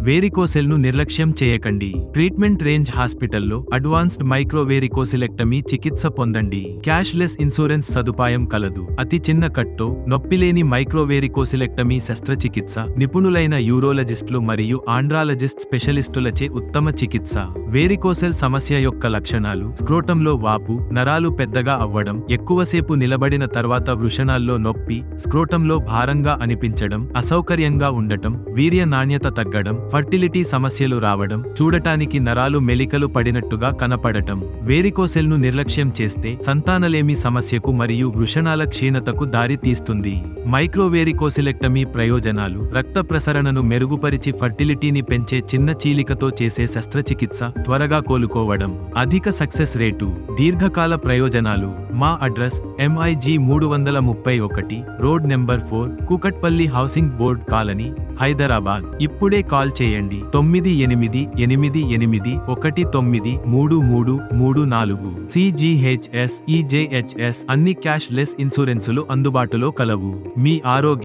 వేరికోసెల్ను నిర్లక్ష్యం చేయకండి. Treatment range హాస్పిటల్లో అడ్వాన్స్డ్ మైక్రోవేరికోసిలెక్టమీ చికిత్స పొందండి. క్యాష్లెస్ ఇన్సూరెన్స్ సదుపాయం కలదు. అతి చిన్న కట్తో నొప్పిలేని మైక్రోవేరికోసిలెక్టమీ శస్త్రచికిత్స నిపుణులైన యూరోలజిస్టులు మరియు ఆండ్రాలజిస్ట్ స్పెషలిస్టులచే ఉత్తమ చికిత్స. వేరికోసెల్ సమస్య యొక్క లక్షణాలు: స్క్రోటంలో వాపు, నరాలు పెద్దగా అవ్వడం, ఎక్కువసేపు నిలబడిన తర్వాత వృషణాల్లో నొప్పి, స్క్రోటంలో భారంగా అనిపించడం, అసౌకర్యంగా ఉండటం, వీర్య నాణ్యత తగ్గడం, ఫర్టిలిటీ సమస్యలు రావడం, చూడటానికి నరాలు మెలికలు పడినట్టుగా కనపడటం. వేరికోసెల్ను నిర్లక్ష్యం చేస్తే సంతానలేమి సమస్యకు మరియు వృషణాల క్షీణతకు దారి తీస్తుంది. మైక్రోవేరికోసిలెక్టమీ ప్రయోజనాలు: రక్త ప్రసరణను మెరుగుపరిచి ఫర్టిలిటీని పెంచే చిన్న చీలికతో చేసే శస్త్రచికిత్స, త్వరగా కోలుకోవడం, అధిక సక్సెస్ రేటు. దీర్ఘకాల ప్రయోజనాలు: మా address MIG 331 road number 4, Kukatpally housing board colony, Hyderabad. ఇప్పుడే కాల్ చేయండి 9888193334. CGHS, EJHS అన్ని క్యాష్ లెస్ ఇన్సూరెన్సులు అందుబాటులో కలవు. మీ ఆరోగ్య